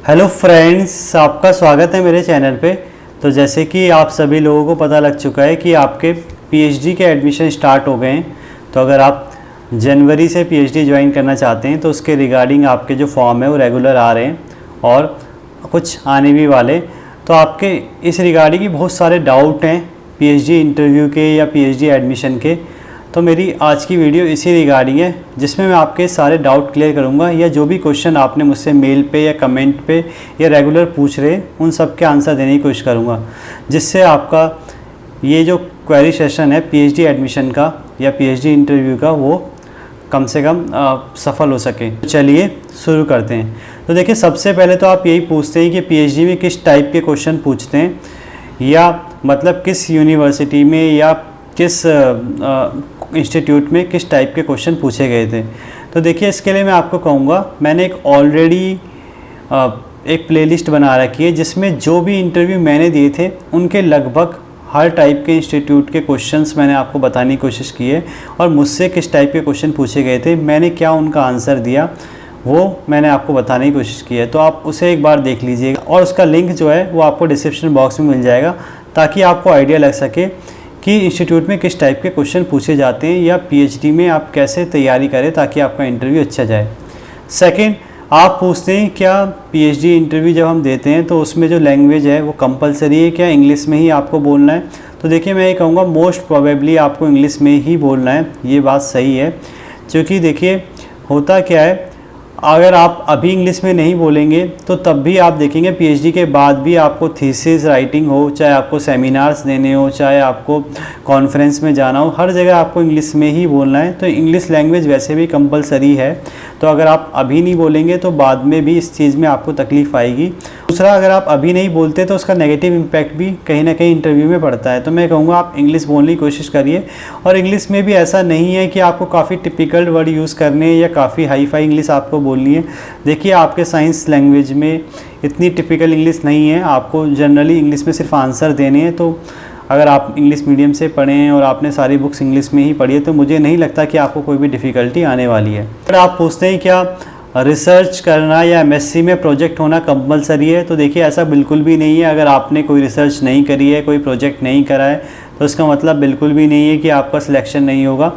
Hello friends, आपका स्वागत है मेरे चैनल पे। तो जैसे कि आप सभी लोगों को पता लग चुका है कि आपके पीएचडी के एडमिशन स्टार्ट हो गए हैं। तो अगर आप जनवरी से पीएचडी ज्वाइन करना चाहते हैं तो उसके रिगार्डिंग आपके जो फॉर्म है वो रेगुलर आ रहे हैं और कुछ आने भी वाले। तो आपके इस रिगार्डिंग ही बहुत सारे डाउट हैं पीएचडी इंटरव्यू के या पीएचडी एडमिशन के। तो मेरी आज की वीडियो इसी रिगार्डिंग है जिसमें मैं आपके सारे डाउट क्लियर करूंगा, या जो भी क्वेश्चन आपने मुझसे मेल पे या कमेंट पे या रेगुलर पूछ रहे उन सब के आंसर देने की कोशिश करूंगा, जिससे आपका ये जो क्वेरी सेशन है पीएचडी एडमिशन का या पीएचडी इंटरव्यू का वो कम से कम सफल हो सके। तो चलिए शुरू करते हैं। तो देखिए, सबसे पहले तो आप यही पूछते हैं कि पीएचडी में किस टाइप के क्वेश्चन पूछते हैं, या मतलब किस यूनिवर्सिटी में या किस इंस्टीट्यूट में किस टाइप के क्वेश्चन पूछे गए थे। तो देखिए, इसके लिए मैं आपको कहूँगा, मैंने एक ऑलरेडी एक प्लेलिस्ट बना रखी है जिसमें जो भी इंटरव्यू मैंने दिए थे उनके लगभग हर टाइप के इंस्टीट्यूट के क्वेश्चंस मैंने आपको बताने की कोशिश की है, और मुझसे किस टाइप के क्वेश्चन पूछे गए थे, मैंने क्या उनका आंसर दिया, वो मैंने आपको बताने की कोशिश की है। तो आप उसे एक बार देख लीजिएगा, और उसका लिंक जो है वो आपको डिस्क्रिप्शन बॉक्स में मिल जाएगा, ताकि आपको आइडिया लग सके कि इंस्टीट्यूट में किस टाइप के क्वेश्चन पूछे जाते हैं या पीएचडी में आप कैसे तैयारी करें ताकि आपका इंटरव्यू अच्छा जाए। सेकंड, आप पूछते हैं क्या पीएचडी इंटरव्यू जब हम देते हैं तो उसमें जो लैंग्वेज है वो कंपलसरी है, क्या इंग्लिश में ही आपको बोलना है। तो देखिए, मैं ये कहूँगा मोस्ट प्रोबेबली आपको इंग्लिश में ही बोलना है, ये बात सही है। क्योंकि देखिए, होता क्या है, अगर आप अभी इंग्लिश में नहीं बोलेंगे तो तब भी आप देखेंगे पीएचडी के बाद भी आपको थीसिस राइटिंग हो, चाहे आपको सेमिनार्स देने हो, चाहे आपको कॉन्फ्रेंस में जाना हो, हर जगह आपको इंग्लिश में ही बोलना है। तो इंग्लिश लैंग्वेज वैसे भी कंपलसरी है। तो अगर आप अभी नहीं बोलेंगे तो बाद में भी इस चीज़ में आपको तकलीफ़ आएगी। दूसरा, अगर आप अभी नहीं बोलते तो उसका नेगेटिव इम्पैक्ट भी कहीं ना कहीं इंटरव्यू में पड़ता है। तो मैं कहूँगा आप इंग्लिश बोलने की कोशिश करिए, और इंग्लिश में भी ऐसा नहीं है कि आपको काफ़ी टिपिकल वर्ड यूज़ करने या काफ़ी हाई फाई इंग्लिश आपको बोलनी है। देखिए, आपके साइंस लैंग्वेज में इतनी टिपिकल इंग्लिश नहीं है, आपको जनरली इंग्लिश में सिर्फ आंसर देने हैं। तो अगर आप इंग्लिश मीडियम से पढ़े हैं और आपने सारी बुक्स इंग्लिश में ही पढ़ी है तो मुझे नहीं लगता कि आपको कोई भी डिफ़िकल्टी आने वाली है। अगर आप पूछते हैं क्या रिसर्च करना या एमएससी में प्रोजेक्ट होना कंपलसरी है, तो देखिए ऐसा बिल्कुल भी नहीं है। अगर आपने कोई रिसर्च नहीं करी है, कोई प्रोजेक्ट नहीं करा है, तो इसका मतलब बिल्कुल भी नहीं है कि आपका सिलेक्शन नहीं होगा।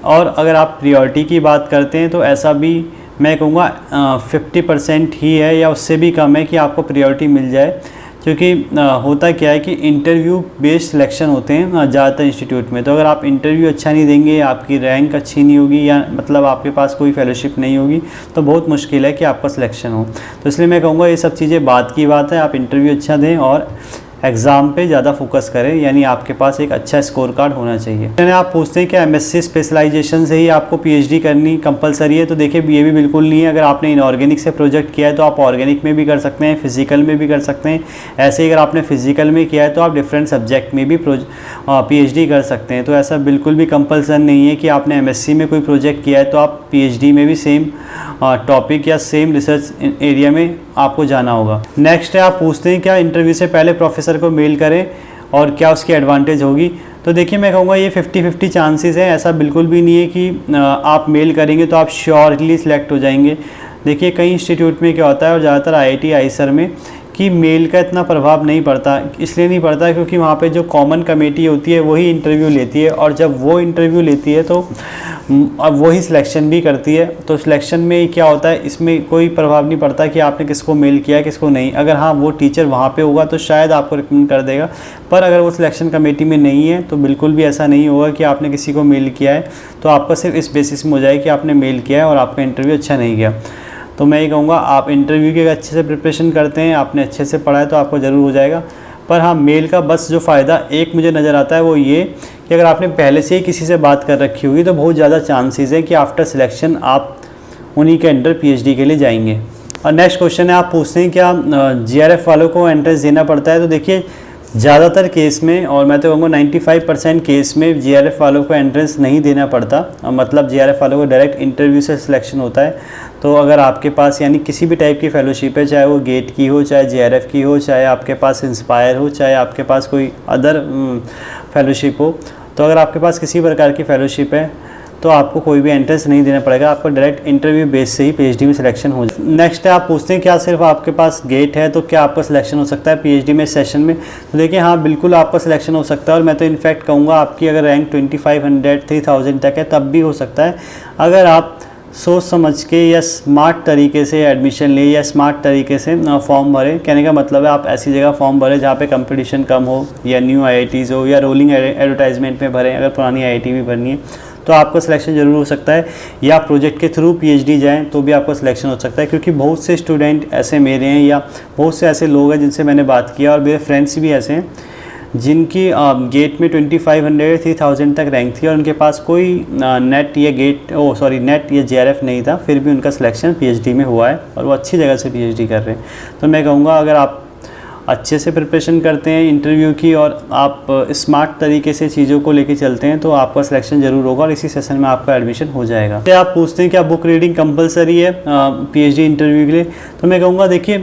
और अगर आप प्रियोरिटी की बात करते हैं तो ऐसा भी मैं कहूँगा 50% ही है या उससे भी कम है कि आपको प्रियोरिटी मिल जाए। क्योंकि होता क्या है कि इंटरव्यू बेस्ड सिलेक्शन होते हैं ज़्यादातर इंस्टीट्यूट में। तो अगर आप इंटरव्यू अच्छा नहीं देंगे, आपकी रैंक अच्छी नहीं होगी, या मतलब आपके पास कोई फेलोशिप नहीं होगी, तो बहुत मुश्किल है कि आपका सिलेक्शन हो। तो इसलिए मैं कहूँगा ये सब चीज़ें बाद की बात है। आप इंटरव्यू अच्छा दें और एग्ज़ाम पे ज़्यादा फोकस करें, यानी आपके पास एक अच्छा स्कोर कार्ड होना चाहिए। यानी आप पूछते हैं कि एमएससी स्पेशलाइजेशन से ही आपको पीएचडी करनी कंपलसरी है, तो देखिए ये भी बिल्कुल नहीं है। अगर आपने इनऑर्गेनिक से प्रोजेक्ट किया है तो आप ऑर्गेनिक में भी कर सकते हैं, फिजिकल में भी कर सकते हैं। ऐसे ही अगर आपने फिजिकल में किया है तो आप डिफरेंट सब्जेक्ट में भी पीएचडी कर सकते हैं। तो ऐसा बिल्कुल भी कंपल्सन नहीं है कि आपने एमएससी में कोई प्रोजेक्ट किया है तो आप पीएचडी में भी सेम टॉपिक या सेम रिसर्च एरिया में आपको जाना होगा। नेक्स्ट है, आप पूछते हैं क्या इंटरव्यू से पहले प्रोफेसर को मेल करें और क्या उसकी एडवांटेज होगी। तो देखिए, मैं कहूँगा ये 50-50 चांसेस है। ऐसा बिल्कुल भी नहीं है कि आप मेल करेंगे तो आप श्योरली सिलेक्ट हो जाएंगे। देखिए, कई इंस्टीट्यूट में क्या होता है, और ज़्यादातर आईआईटी आईसर में, कि मेल का इतना प्रभाव नहीं पड़ता। इसलिए नहीं पड़ता क्योंकि वहाँ पे जो कॉमन कमेटी होती है वही इंटरव्यू लेती है, और जब वो इंटरव्यू लेती है तो अब वही सिलेक्शन भी करती है। तो सिलेक्शन में क्या होता है, इसमें कोई प्रभाव नहीं पड़ता कि आपने किसको मेल किया है किसको नहीं। अगर हाँ वो टीचर वहाँ पे होगा तो शायद आपको रिकमेंड कर देगा, पर अगर वो सिलेक्शन कमेटी में नहीं है तो बिल्कुल भी ऐसा नहीं होगा कि आपने किसी को मेल किया है तो आपका सिर्फ इस बेसिस में हो जाए कि आपने मेल किया है और आपका इंटरव्यू अच्छा नहीं गया। तो मैं ये कहूँगा आप इंटरव्यू की अच्छे से प्रिपरेशन करते हैं, आपने अच्छे से पढ़ा है तो आपको ज़रूर हो जाएगा। पर हाँ, मेल का बस जो फ़ायदा एक मुझे नज़र आता है वो ये कि अगर आपने पहले से ही किसी से बात कर रखी होगी तो बहुत ज़्यादा चांसेस है कि आफ्टर सिलेक्शन आप उन्हीं के अंडर पीएचडी के लिए जाएंगे। और नेक्स्ट क्वेश्चन है, आप पूछते हैं क्या जीआरएफ वालों को एंट्रेंस देना पड़ता है। तो देखिए, ज़्यादातर केस में, और मैं तो कहूँगा 95% केस में जीआरएफ वालों को एंट्रेंस नहीं देना पड़ता। मतलब जीआरएफ वालों को डायरेक्ट इंटरव्यू से सिलेक्शन होता है। तो अगर आपके पास यानी किसी भी टाइप की फेलोशिप है, चाहे वो गेट की हो, चाहे जीआरएफ की हो, चाहे आपके पास इंस्पायर हो, चाहे आपके पास कोई अदर फेलोशिप हो, तो अगर आपके पास किसी प्रकार की फेलोशिप है तो आपको कोई भी एंट्रेंस नहीं देना पड़ेगा, आपको डायरेक्ट इंटरव्यू बेस से ही पीएचडी में सिलेक्शन हो जाए। नेक्स्ट है, आप पूछते हैं क्या सिर्फ आपके पास गेट है तो क्या आपका सिलेक्शन हो सकता है पीएचडी में सेशन में? तो देखिए हाँ, बिल्कुल आपका सिलेक्शन हो सकता है, और मैं तो इनफैक्ट कहूँगा आपकी अगर रैंक 2500 3000 तक है तब भी हो सकता है, अगर आप सोच समझ के या स्मार्ट तरीके से एडमिशन ले या स्मार्ट तरीके से फॉर्म भरें। कहने का मतलब है आप ऐसी जगह फॉर्म भरें जहाँ पे कंपटीशन कम हो, या न्यू आईआईटीज़ हो, या रोलिंग एडवर्टाइजमेंट में भरें। अगर पुरानी आईआईटी भी भरनी है तो आपका सिलेक्शन ज़रूर हो सकता है, या प्रोजेक्ट के थ्रू पीएचडी जाएं तो भी आपका सिलेक्शन हो सकता है। क्योंकि बहुत से स्टूडेंट ऐसे मेरे हैं या बहुत से ऐसे लोग हैं जिनसे मैंने बात किया, और मेरे फ्रेंड्स भी ऐसे हैं जिनकी गेट में 2500 3000 तक रैंक थी और उनके पास कोई नेट या जेआरएफ नहीं था, फिर भी उनका सिलेक्शन पीएचडी में हुआ है और वो अच्छी जगह से पीएचडी कर रहे हैं। तो मैं कहूँगा अगर आप अच्छे से प्रिपरेशन करते हैं इंटरव्यू की और आप स्मार्ट तरीके से चीज़ों को लेके चलते हैं तो आपका सिलेक्शन ज़रूर होगा और इसी सेशन में आपका एडमिशन हो जाएगा। तो आप पूछते हैं क्या बुक रीडिंग कंपलसरी है पीएचडी इंटरव्यू के लिए? तो मैं कहूँगा देखिए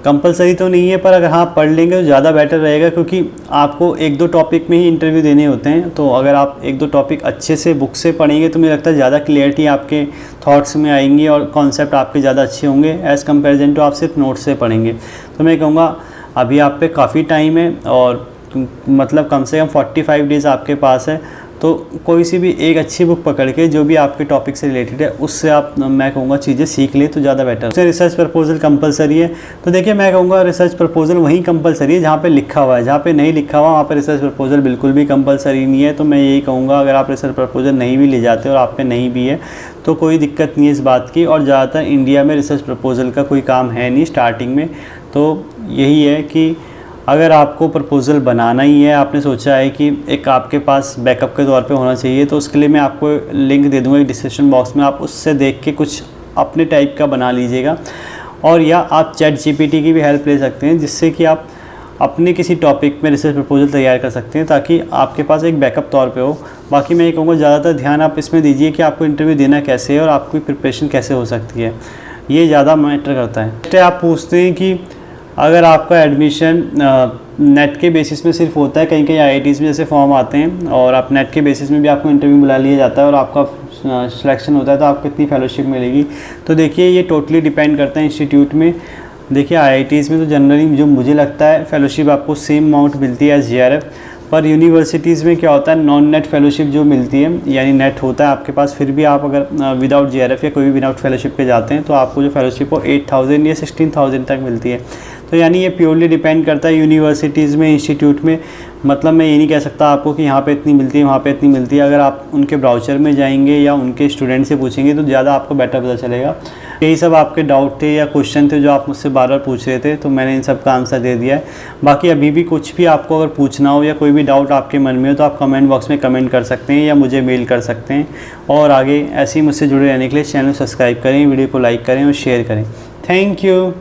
कंपलसरी तो नहीं है, पर अगर हाँ पढ़ लेंगे तो ज़्यादा बेटर रहेगा, क्योंकि आपको 1-2 टॉपिक में ही इंटरव्यू देने होते हैं। तो अगर आप 1-2 टॉपिक अच्छे से बुक से पढ़ेंगे तो मुझे लगता है ज़्यादा क्लियरिटी आपके थॉट्स में आएंगी और कॉन्सेप्ट आपके ज़्यादा अच्छे होंगे एज़ कम्पेरिजन टू आप सिर्फ नोट्स से पढ़ेंगे। तो मैं कहूँगा अभी आप पे काफ़ी टाइम है, और मतलब कम से कम 45 डेज़ आपके पास है, तो कोई सी भी एक अच्छी बुक पकड़ के जो भी आपके टॉपिक से रिलेटेड है उससे आप, मैं कहूँगा, चीज़ें सीख ले तो ज़्यादा बेटर है। रिसर्च प्रपोजल कंपलसरी है, तो देखिए मैं कहूँगा रिसर्च प्रपोजल वहीं कंपलसरी है जहाँ पे लिखा हुआ है, जहाँ पे नहीं लिखा हुआ वहाँ पर रिसर्च प्रपोजल बिल्कुल भी कंपलसरी नहीं है। तो मैं यही कहूँगा अगर आप रिसर्च प्रपोजल नहीं भी ले जाते और आप पे नहीं भी है तो कोई दिक्कत नहीं है इस बात की, और ज़्यादातर इंडिया में रिसर्च प्रपोजल का कोई काम है नहीं स्टार्टिंग में। तो यही है कि अगर आपको प्रपोज़ल बनाना ही है, आपने सोचा है कि एक आपके पास बैकअप के तौर पे होना चाहिए, तो उसके लिए मैं आपको लिंक दे दूँगा डिस्क्रिप्शन बॉक्स में, आप उससे देख के कुछ अपने टाइप का बना लीजिएगा। और या आप चैट जीपीटी की भी हेल्प ले सकते हैं, जिससे कि आप अपने किसी टॉपिक में रिसर्च प्रपोजल तैयार कर सकते हैं ताकि आपके पास एक बैकअप तौर पे हो। बाकी मैं ये कहूँगा ज़्यादातर ध्यान आप इसमें दीजिए कि आपको इंटरव्यू देना कैसे है और आपकी प्रिपरेशन कैसे हो सकती है, ये ज़्यादा मैटर करता है। आप पूछते हैं कि अगर आपका एडमिशन नेट के बेसिस में सिर्फ होता है, कहीं कहीं आईआईटीज़ में जैसे फॉर्म आते हैं और आप नेट के बेसिस में भी आपको इंटरव्यू बुला लिया जाता है और आपका सिलेक्शन होता है, तो आपको कितनी फेलोशिप मिलेगी? तो देखिए ये टोटली डिपेंड करता है इंस्टीट्यूट में। देखिए आईआईटीज़ में तो जनरली जो मुझे लगता है फेलोशिप आपको सेम अमाउंट मिलती है एज जेआरएफ, पर यूनिवर्सिटीज़ में क्या होता है नॉन नेट फेलोशिप जो मिलती है, यानी नेट होता है आपके पास, फिर भी आप अगर विदाउट जेआरएफ या कोई भी विदाउट फेलोशिप पे जाते हैं तो आपको जो फेलोशिप हो 8000 या 16000 तक मिलती है। तो यानी ये प्योरली डिपेंड करता है यूनिवर्सिटीज़ में, इंस्टीट्यूट में। मतलब मैं ये नहीं कह सकता आपको कि यहाँ पे इतनी मिलती है वहाँ पे इतनी मिलती है। अगर आप उनके ब्राउचर में जाएंगे या उनके स्टूडेंट से पूछेंगे तो ज़्यादा आपको बेटर पता चलेगा। यही सब आपके डाउट थे या क्वेश्चन थे जो आप मुझसे बार बार पूछ रहे थे, तो मैंने इन सब का आंसर दे दिया है। बाकी अभी भी कुछ भी आपको अगर पूछना हो या कोई भी डाउट आपके मन में हो तो आप कमेंट बॉक्स में कमेंट कर सकते हैं या मुझे मेल कर सकते हैं। और आगे ऐसे ही मुझसे जुड़े रहने के लिए चैनल सब्सक्राइब करें, वीडियो को लाइक करें और शेयर करें। Thank you.